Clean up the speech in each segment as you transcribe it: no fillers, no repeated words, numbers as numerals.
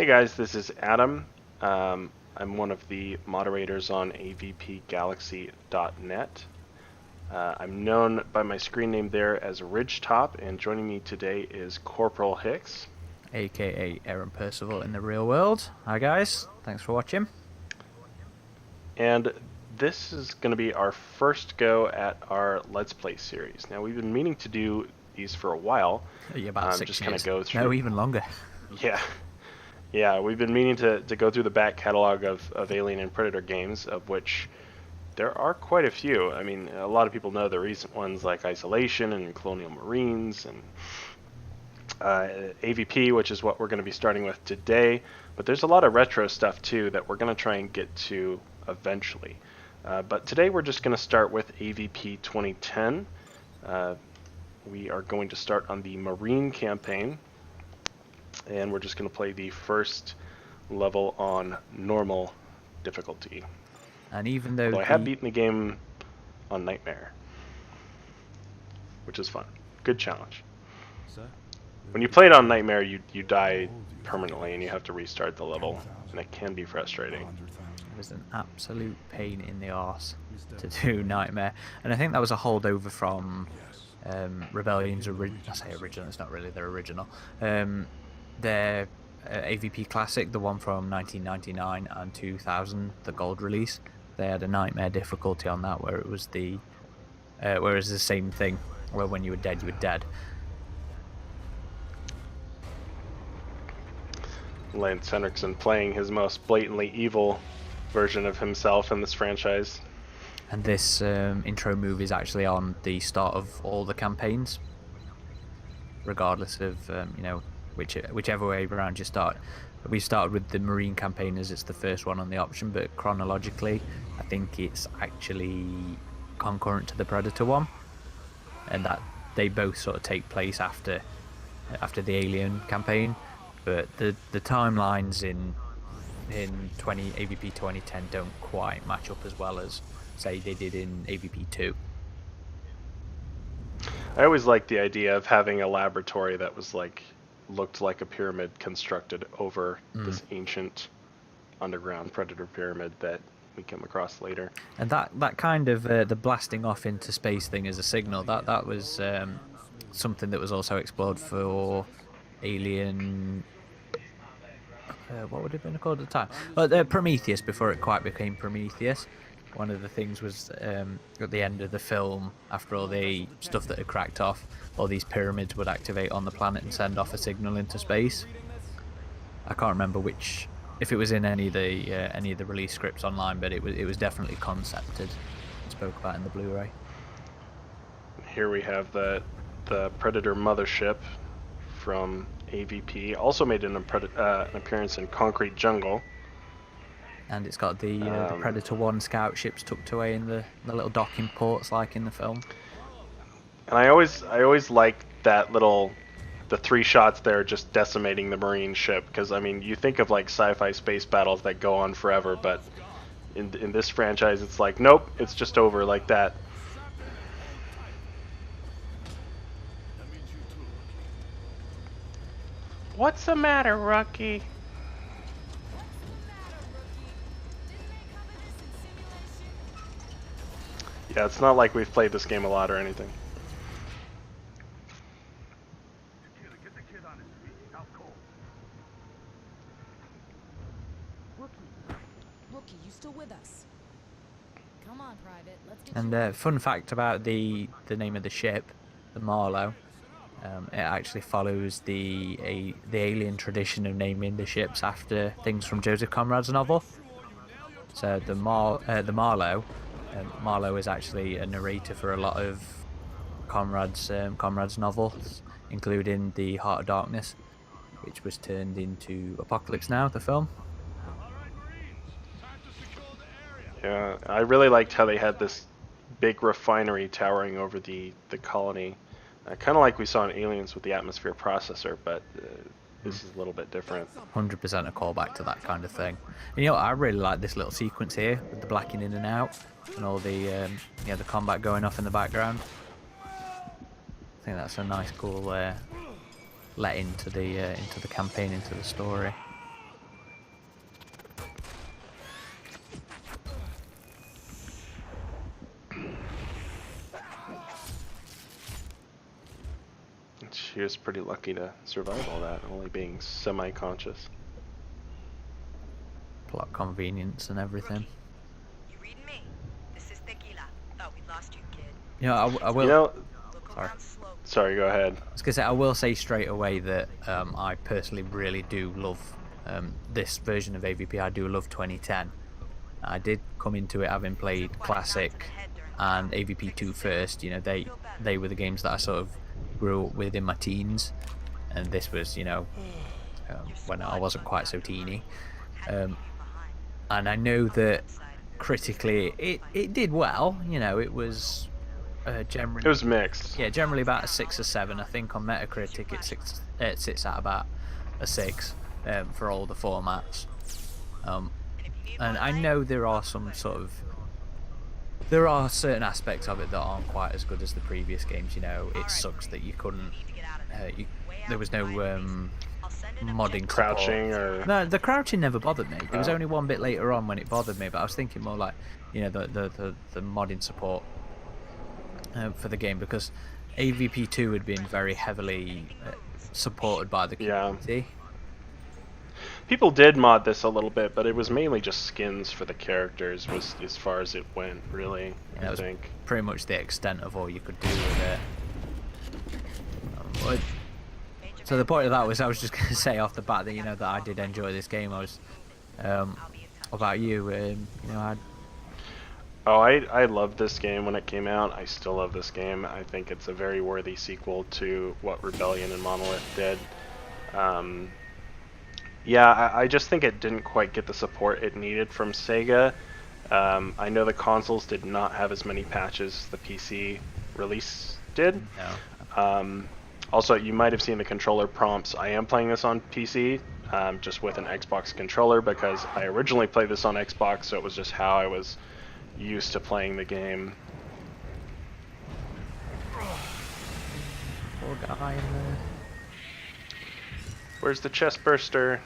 Hey guys, this is Adam. I'm one of the moderators on avpgalaxy.net. I'm known by my screen name there as RidgeTop, and joining me today is Corporal Hicks. AKA Aaron Percival in the real world. Hi guys, thanks for watching. And this is going to be our first go at our Let's Play series. Now, we've been meaning to do these for a while. Yeah, about 6 just years. Kind of go through. No, even longer. Yeah, we've been meaning to go through the back catalog of Alien and Predator games, of which there are quite a few. I mean, a lot of people know the recent ones like Isolation and Colonial Marines and AVP, which is what we're going to be starting with today. But there's a lot of retro stuff too that we're going to try and get to eventually. But today we're just going to start with AVP 2010. We are going to start on the Marine campaign, and we're just going to play the first level on normal difficulty. And even though I have beaten the game on Nightmare, which is fun. Good challenge. When you play it on Nightmare, you die permanently and you have to restart the level, and it can be frustrating. It was an absolute pain in the arse to do Nightmare, and I think that was a holdover from Rebellion's I say original, it's not really their original. Their AVP Classic, the one from 1999 and 2000, the gold release, they had a Nightmare difficulty on that where it was the same thing, where when you were dead, you were dead. Lance Henriksen playing his most blatantly evil version of himself in this franchise. And this intro move is actually on the start of all the campaigns, regardless of whichever way around you start. We started with the Marine campaign as it's the first one on the option, but chronologically I think it's actually concurrent to the Predator one, and that they both sort of take place after the Alien campaign, but the timelines in AVP 2010 don't quite match up as well as say they did in AVP 2. I always liked the idea of having a laboratory that was looked like a pyramid constructed over this ancient underground Predator pyramid that we come across later. And that kind of the blasting off into space thing as a signal, that was something that was also explored for Alien. What would it have been called at the time? Well, Prometheus, before it quite became Prometheus. One of the things was at the end of the film, after all the stuff that had cracked off, all these pyramids would activate on the planet and send off a signal into space. I can't remember if it was in any of the release scripts online, but it was definitely concepted and spoke about in the Blu-ray. Here we have the Predator mothership from AVP, also made an appearance in Concrete Jungle. And it's got the Predator 1 scout ships tucked away in the little docking ports like in the film. And I always liked that the 3 shots there just decimating the Marine ship, because I mean, you think of like sci-fi space battles that go on forever, but in this franchise it's like, nope, it's just over like that. What's the matter, Rookie? Yeah, it's not like we've played this game a lot or anything. Rookie, you still with us? Come on, Private. Let's get. And fun fact about the name of the ship, the Marlowe. It actually follows the Alien tradition of naming the ships after things from Joseph Conrad's novel. So the Marlowe. Marlowe is actually a narrator for a lot of Conrad's novels, including The Heart of Darkness, which was turned into Apocalypse Now, the film. Yeah, I really liked how they had this big refinery towering over the colony, kind of like we saw in Aliens with the atmosphere processor, but this is a little bit different. 100% a callback to that kind of thing. And I really like this little sequence here with the blacking in and out and all the the combat going off in the background. I think that's a nice, cool let into the campaign, into the story. she was pretty lucky to survive all that, only being semi-conscious. Plot convenience and everything. You reading me? This is Tequila. Thought we'd lost you, kid. You know, I will. You know, Look Sorry. around slow. sorry, go ahead. I was gonna say I will say straight away that I personally really do love this version of AVP. I do love 2010. I did come into it having played Classic and AVP 2 first. You know, they were the games that I sort of grew up with in my teens, and this was, you know, when I wasn't quite so teeny. And I know that critically it did well. You know, it was generally... It was mixed. Yeah, generally about a 6 or 7. I think on Metacritic it sits at about a 6 for all the formats. And I know there are certain aspects of it that aren't quite as good as the previous games. You know, it sucks that you couldn't... there was no modding Crouching support. or... No, the crouching never bothered me. There was only one bit later on when it bothered me, but I was thinking more like, you know, the modding support for the game, because AVP 2 had been very heavily supported by the community. People did mod this a little bit, but it was mainly just skins for the characters, was as far as it went, really. Yeah, I was think. pretty much the extent of all you could do with it. So the point of that was, I was just going to say off the bat that, you know, that I did enjoy this game. I was, about you, you know, I loved this game when it came out. I still love this game. I think it's a very worthy sequel to what Rebellion and Monolith did. Yeah, I just think it didn't quite get the support it needed from Sega. I know the consoles did not have as many patches the PC release did. no. Also, you might have seen the controller prompts. I am playing this on PC, just with an Xbox controller, because I originally played this on Xbox, so it was just how I was used to playing the game. Poor guy in there. Where's the chest burster?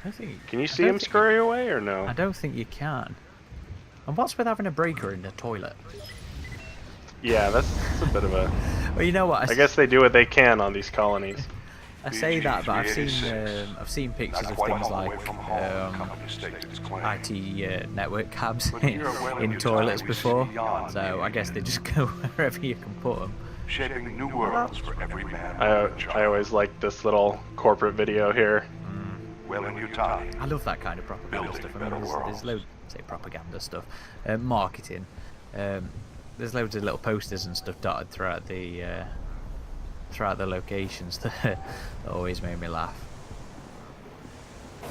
I think, Can you see him scurry away or no? I don't think you can. And what's with having a breaker in the toilet? Yeah, that's a bit of a... Well, you know what? I guess they do what they can on these colonies. I say that, but I've seen pictures of things like IT network cabs in toilets before. So I guess they just go wherever you can put them. Shaping new worlds for every man. I always like this little corporate video here. Well in your time. I love that kind of propaganda stuff. I mean, there's loads, say propaganda stuff, marketing. There's loads of little posters and stuff dotted throughout the locations that always made me laugh. Oh,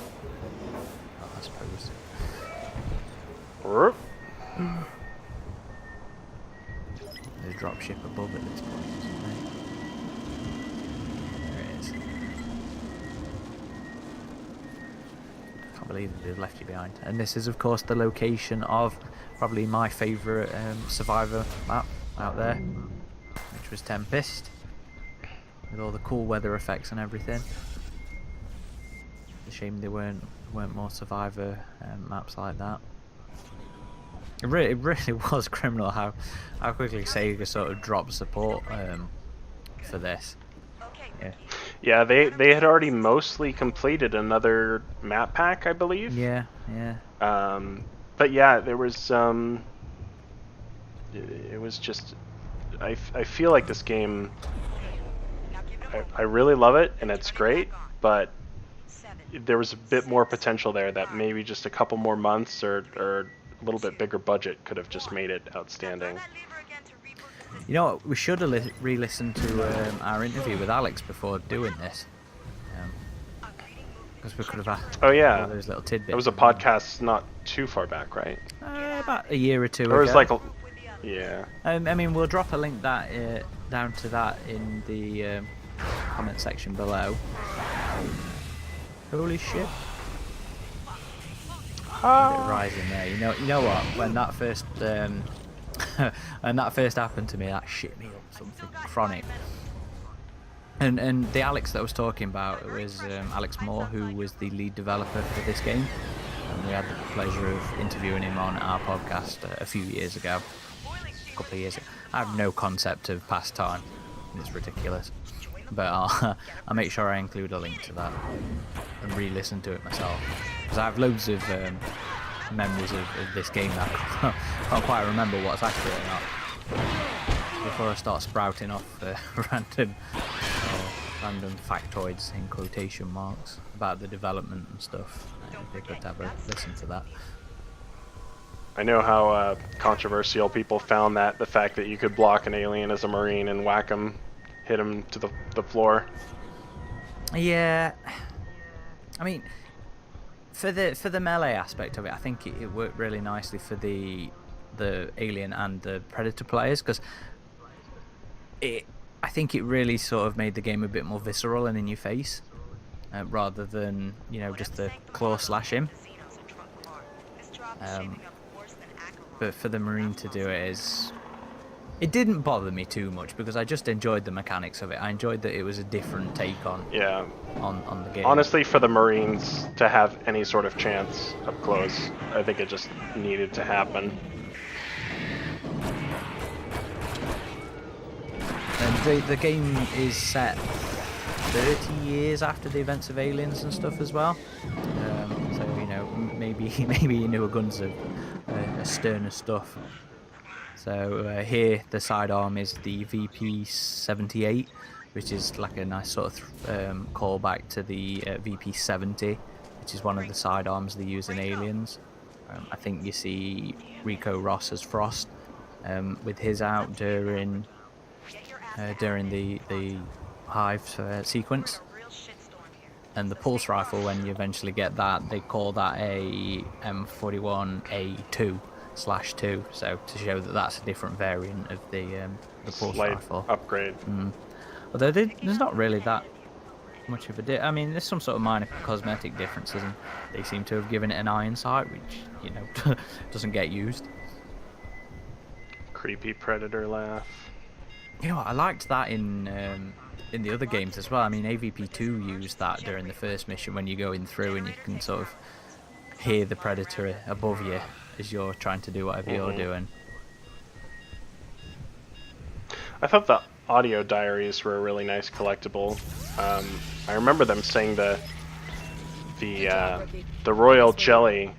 I suppose. There's a dropship above at this point, isn't there? There it is. Can't believe they've left you behind. And this is, of course, the location of probably my favourite Survivor map out there, which was Tempest, with all the cool weather effects and everything. It's a shame there weren't more Survivor maps like that. It really was criminal how quickly Sega sort of dropped support for this. Yeah. Yeah, they had already mostly completed another map pack, I believe. Yeah. But yeah, there was it was just, I feel like this game, I really love it and it's great, but there was a bit more potential there that maybe just a couple more months or a little bit bigger budget could have just made it outstanding. You know what? We should have re-listened to our interview with Alex before doing this, because we could have had all those little tidbits. It was a podcast not too far back, right? About a year or two ago. Or it was like, yeah. I mean, we'll drop a link down to that in the comment section below. Holy shit! A bit rising there. You know what? When that first happened to me, that shit me up something chronic. And the Alex that I was talking about was Alex Moore, who was the lead developer for this game, and we had the pleasure of interviewing him on our podcast a few years ago, a couple of years ago. I have no concept of past time. It's ridiculous. but I'll make sure I include a link to that and re-listen to it myself, because I have loads of memories of this game that I can't quite remember what's accurate or not before I start sprouting off random factoids in quotation marks about the development and stuff. It'd be good to have a listen to that. I know how controversial people found the fact that you could block an alien as a Marine and whack him, hit him to the floor. Yeah, I mean, for the melee aspect of it, I think it worked really nicely for the alien and the Predator players, because I think it really sort of made the game a bit more visceral and in your face, rather than just the claw slash him. But for the Marine to do it it didn't bother me too much, because I just enjoyed the mechanics of it. I enjoyed that it was a different take on the game. Honestly, for the Marines to have any sort of chance up close, I think it just needed to happen. And the game is set 30 years after the events of Aliens and stuff as well. So maybe newer guns are sterner stuff. So here the sidearm is the VP-78, which is like a nice sort of callback to the VP-70, which is one of the sidearms they use in Aliens. I think you see Rico Ross as Frost with his out during the Hive sequence. And the pulse rifle, when you eventually get that, they call that a M41A2/2, so to show that that's a different variant of the pulse rifle. Upgrade. Although there's not really that much of a I mean, there's some sort of minor cosmetic differences, and they seem to have given it an iron sight, which doesn't get used. Creepy Predator laugh. I liked that in the other games as well. I mean, AVP2 used that during the first mission when you're going through and you can sort of hear the Predator above you as you're trying to do whatever you're doing. I thought the audio diaries were a really nice collectible. I remember them saying the royal jelly,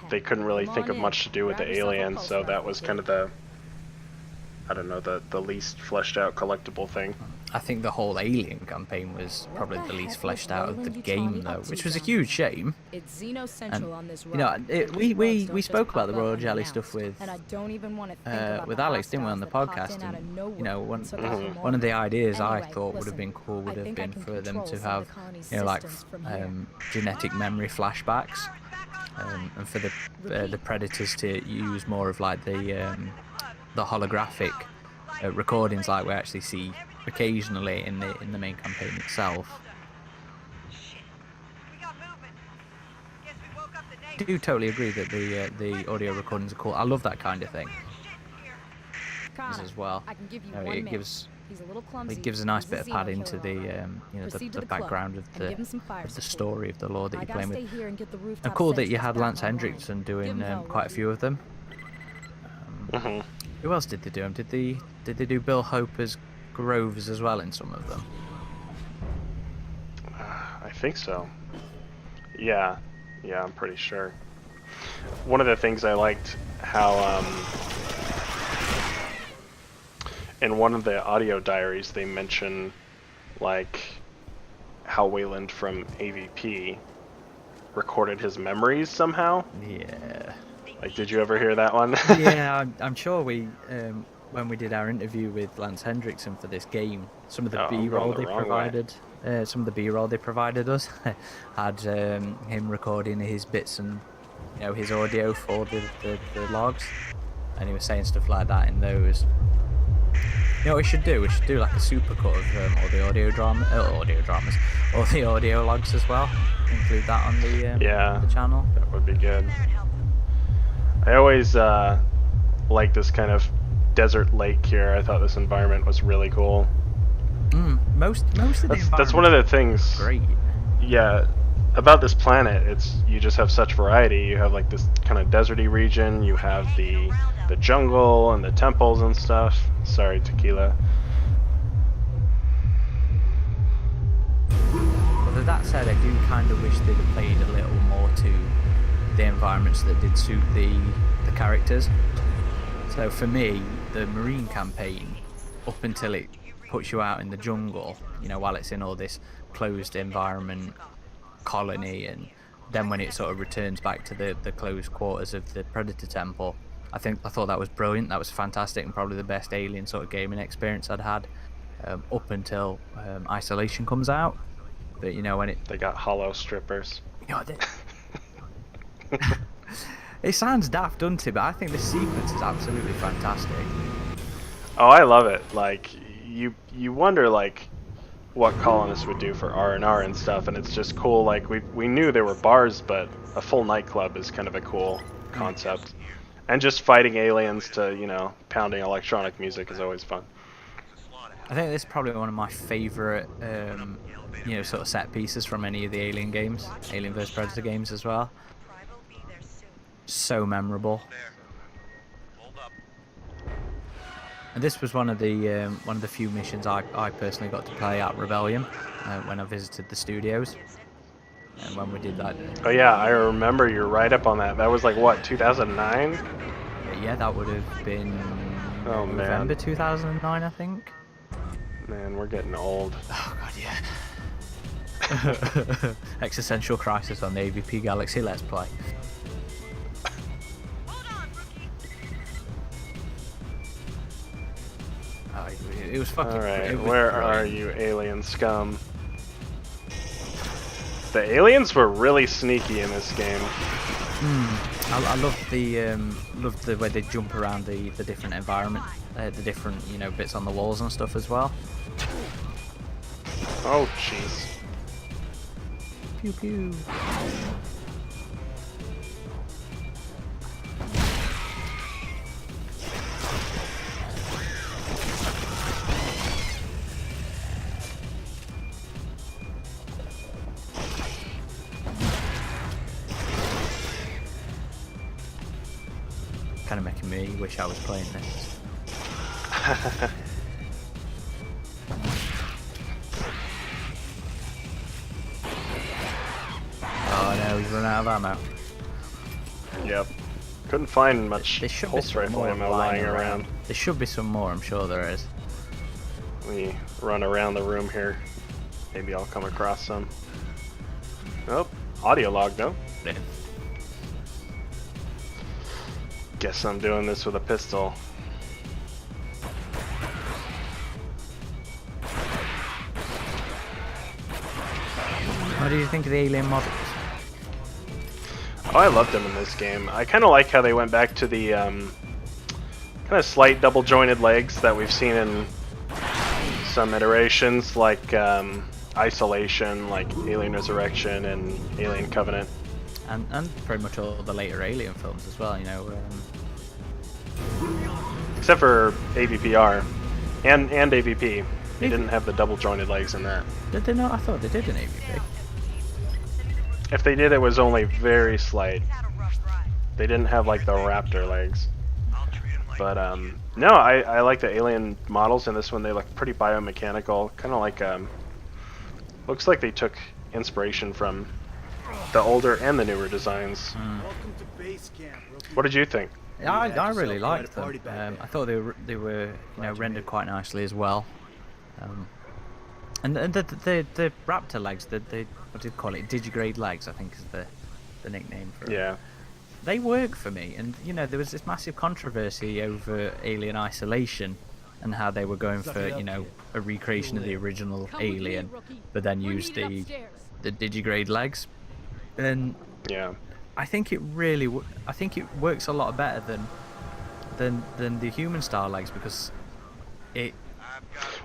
they couldn't really think of much to do with the alien, so that was kind of the least fleshed out collectible thing. I think the whole Alien campaign was probably the least fleshed out of the game, though, which was a huge shame. It's Xeno Central on this we spoke about the royal jelly stuff with Alex, didn't we, on the podcast? And one of the ideas I thought would have been cool would have been for them to have genetic memory flashbacks, and for the Predators to use more of like the holographic recordings like we actually see occasionally in the main campaign itself. I do totally agree that the audio recordings are cool. I love that kind of thing as well. It gives a nice bit of padding to the background of the story of the lore that you're playing with. And cool that you had Lance Hendrickson doing quite a few of them. Who else did they do? Did they do Bill Hope as Groves as well in some of them? I think so. Yeah, I'm pretty sure. One of the things I liked how in one of the audio diaries they mention like how Wayland from AVP recorded his memories somehow. Yeah. Like, did you ever hear that one? Yeah, I'm sure we, when we did our interview with Lance Hendrickson for this game, some of the B-roll they provided, us, had him recording his bits and his audio for the logs, and he was saying stuff like that in those. What we should do? We should do like a supercut of all the audio dramas, all the audio logs as well. Include that on the channel. That would be good. I always like this kind of desert lake here. I thought this environment was really cool. Most of the environment. That's one of the things. Great. Yeah, about this planet. You just have such variety. You have like this kind of deserty region. You have the jungle and the temples and stuff. Sorry, tequila. Although that said, I do kind of wish they'd have played a little more to the environments that did suit the characters. So for me, the Marine campaign, up until it puts you out in the jungle, you know, while it's in all this closed environment colony, and then when it sort of returns back to the closed quarters of the Predator Temple, I thought that was brilliant. That was fantastic, and probably the best Alien sort of gaming experience I'd had up until Isolation comes out. But you know, when They got hollow strippers. you know, it sounds daft, doesn't it? But I think this sequence is absolutely fantastic. Oh, I love it. Like you wonder like what colonists would do for R&R and stuff, and it's just cool. Like we knew there were bars, but a full nightclub is kind of a cool concept. And just fighting aliens to, you know, pounding electronic music is always fun. I think this is probably one of my favourite, you know, sort of set pieces from any of the Alien games, Alien vs Predator games as well. So memorable. And this was one of the few missions I personally got to play at Rebellion when I visited the studios, and when we did that. Oh yeah, I remember your write-up on that. That was like what, 2009? Yeah, that would have been Oh man, November 2009, I think. man, we're getting old. Oh god, yeah. Existential crisis on the AVP Galaxy Let's Play. Oh, it was fucking. Alright, where are you, alien scum? The aliens were really sneaky in this game. I love the way they jump around the different environment, the different, you know, bits on the walls and stuff as well. Oh jeez. Pew pew. Kind of making me wish I was playing this. Oh no, he's run out of ammo. Yep. Couldn't find much There should be pulse some rifle more ammo lying lying around. There should be some more, I'm sure there is. We run around the room here. Maybe I'll come across some. Nope. Audio log, no? Yeah. Guess I'm doing this with a pistol. What do you think of the alien models? Oh, I loved them in this game. I kind of like how they went back to the kind of slight double jointed legs that we've seen in some iterations, like Isolation, like Alien Resurrection, and Alien Covenant. And pretty much all the later Alien films as well, you know. Except for AVPR and AVP. They didn't have the double jointed legs in that. Did they not? I thought they did in AVP. If they did, it was only very slight. They didn't have like the raptor legs. But no, I like the alien models in this one. They look pretty biomechanical, kind of like looks like they took inspiration from the older and the newer designs. What did you think? Yeah, I really liked them. I thought they were you know, rendered quite nicely as well. And the raptor legs, the what do you call it? Digigrade legs, I think is the nickname for it. Yeah. They work for me, and you know, there was this massive controversy over Alien Isolation and how they were going for, you know, a recreation of the original Alien, but then used the digigrade legs. And Yeah. I think it really, I think it works a lot better than the human style legs, because it.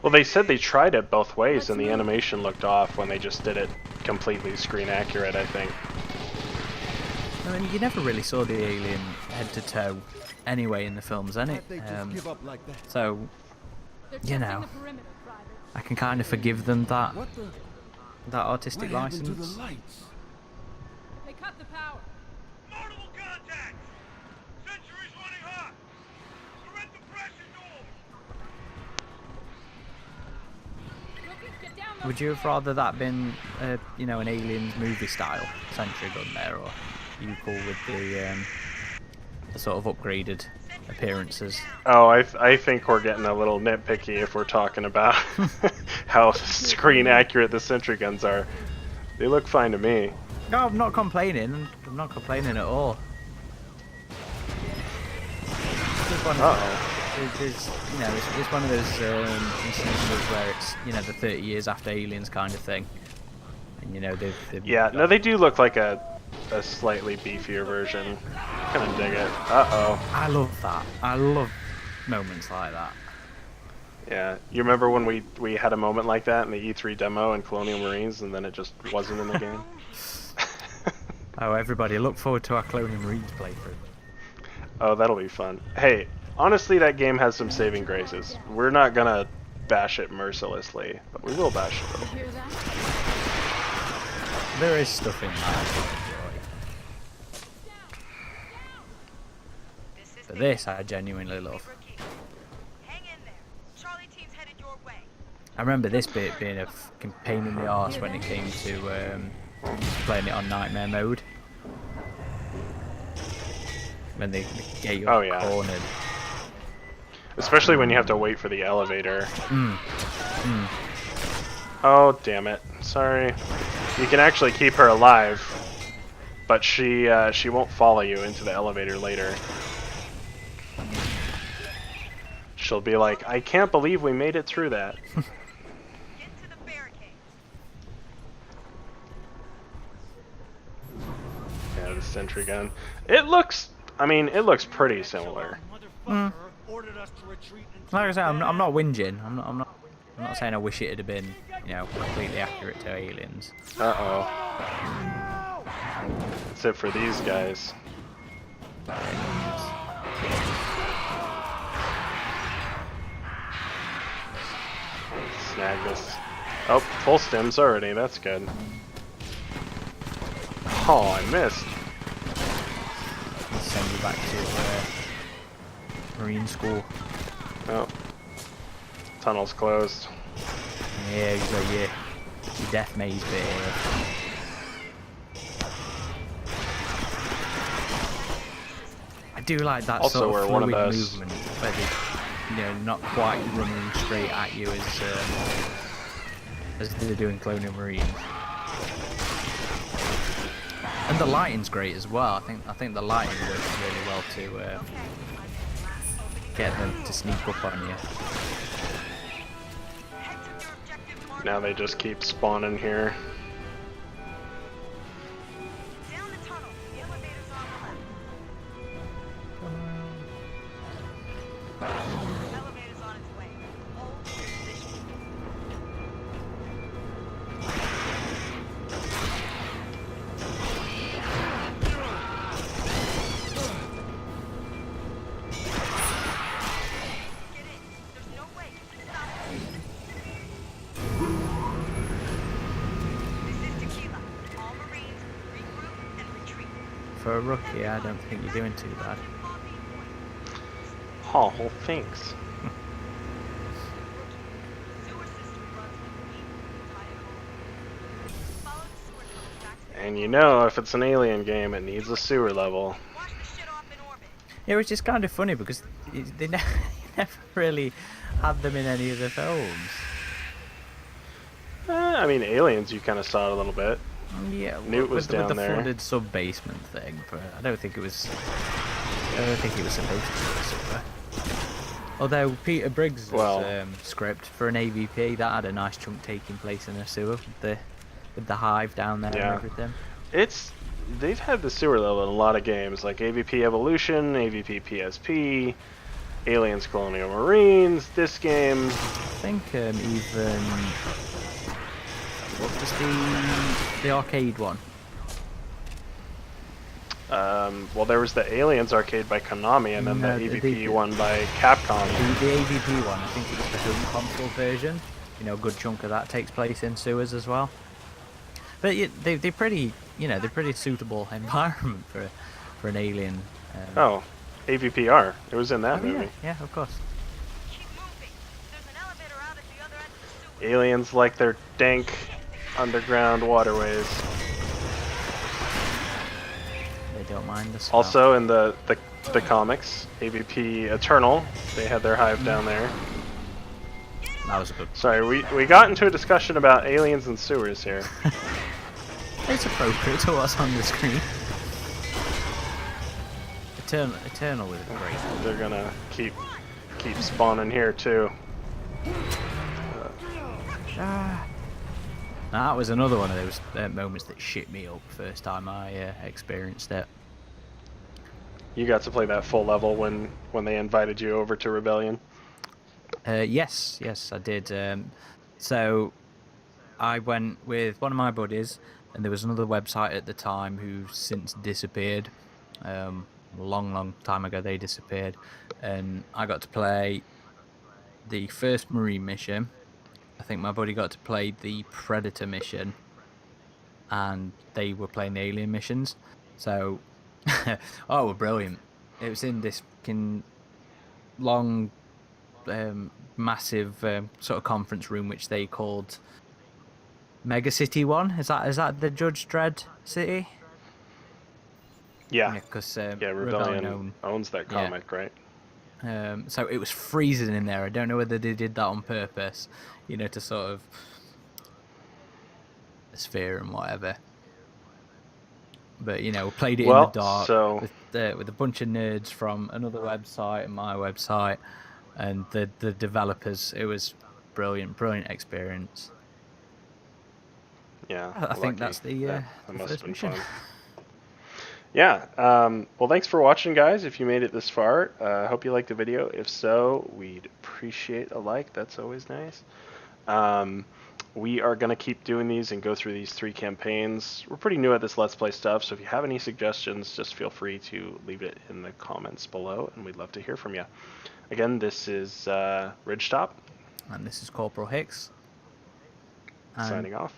Well, they said they tried it both ways, and the animation looked off when they just did it completely screen accurate, I think. I mean, you never really saw the alien head to toe anyway in the films, so, you know, I can kind of forgive them that artistic license. They cut the power. Multiple contacts! Century's running hot! Surrender pressure door! Rookie, get down Would you have rather that been, you know, an Aliens movie style sentry gun there, or are you cool with the sort of upgraded appearances? Oh, I think we're getting a little nitpicky if we're talking about how screen accurate the sentry guns are. They look fine to me. No, I'm not complaining. I'm not complaining at all. Just one it's, you know, it's one of those instances where it's, you know, the 30 years after Aliens kind of thing, and you know they've Yeah, no, they do look like a slightly beefier version. Kind of dig it. Uh-oh. I love that. I love moments like that. Yeah, you remember when we had a moment like that in the E3 demo in Colonial Marines, and then it just wasn't in the game? Oh, everybody, look forward to our Colonial Marines playthrough. Oh, that'll be fun. Hey, honestly, that game has some saving graces. We're not gonna bash it mercilessly, but we will bash it a little. Hear that? There is stuff in that I enjoy. But this I genuinely love. Hang in there. Charlie team's headed your way. I remember this bit being a fucking pain in the arse when it came to playing it on Nightmare mode. When they get you cornered. Especially when you have to wait for the elevator. Oh, damn it. Sorry. You can actually keep her alive, but she won't follow you into the elevator later. She'll be like, I can't believe we made it through that. Get to the barricade. Yeah, the sentry gun. It looks, I mean, it looks pretty similar. Ordered us to retreat and Like I said, I'm not whinging. I'm not saying I wish it had been, you know, completely accurate to Aliens. Uh-oh. That's it for these guys. Snag this. Oh, full stims already. That's good. Oh, I missed. Let's send you back to Marine School. Oh. Tunnel's closed. Yeah, you got your death maze bit here. I do like that Also, sort we're of one of fluid those- movement where they, you know, not quite running straight at you as they're doing Colonial Marines. And the lighting's great as well. I think the lighting works really well to get them to sneak up on you. Head to your objective mark. Now they just keep spawning here. Down the tunnel. The elevator's on the left. The elevator's on its way. Hold position. Get in. There's no way you can stop us. This is Tequila. All Marines, regroup and retreat. For a rookie, I don't think you're doing too bad. Oh, well, thanks. Sewer system runs with deep tide hole. Follow the sewer tunnel back to the And you know, if it's an alien game, it needs a sewer level. Watch the shit off in orbit. Yeah, which is kind of funny because they never really had them in any of the films. I mean, Aliens, you kind of saw it a little bit. Yeah, Newt was with down the there. flooded sub basement thing, but I don't think it was. I don't think it was supposed to be a sewer. Although Peter Briggs' Well- script for an AVP that had a nice chunk taking place in a sewer with the hive down there Yeah. and everything. They've had the sewer level in a lot of games, like AVP Evolution, AVP PSP, Aliens Colonial Marines, this game. I think even what was the arcade one? Well, there was the Aliens arcade by Konami, and then No, the the- AVP one by Capcom. The AVP one, I think it was the home console version. You know, a good chunk of that takes place in sewers as well. But yeah, they're pretty, you know, they're pretty suitable environment for an alien. Oh, AVPR. It was in that oh, yeah, movie. yeah, of course. Keep moving. There's an elevator out at the other end of the sewer. Aliens like their dank underground waterways. They don't mind the smell. Also in the comics, AVP Eternal, they had their hive down there. That was a good. Sorry, we got into a discussion about aliens and sewers here. It's appropriate to what's on the screen. Eternal was great. They're gonna keep spawning here too. That was another one of those moments that shit me up first time I experienced it. You got to play that full level when they invited you over to Rebellion. Yes, I did. So I went with one of my buddies, and there was another website at the time who since disappeared. Long time ago they disappeared, and I got to play the first Marine mission. I think my buddy got to play the Predator mission, and they were playing the Alien missions. So, oh, we're brilliant. It was in this fucking long, massive sort of conference room, which they called Mega City One. Is that the Judge Dredd city? Yeah. Because Rebellion owns that comic, right? So it was freezing in there. I don't know whether they did that on purpose, to sort of sphere and whatever. But we played it in the dark with a bunch of nerds from another website and my website, and the developers. It was brilliant experience. Yeah, I think that's the that must first have been mission. fun. Yeah, well, thanks for watching, guys. If you made it this far, I hope you liked the video. If so, we'd appreciate a like. That's always nice. We are going to keep doing these and go through these 3 campaigns. We're pretty new at this Let's Play stuff, so if you have any suggestions, just feel free to leave it in the comments below, and we'd love to hear from you. Again, this is RidgeTop. And this is Corporal Hicks. Signing off.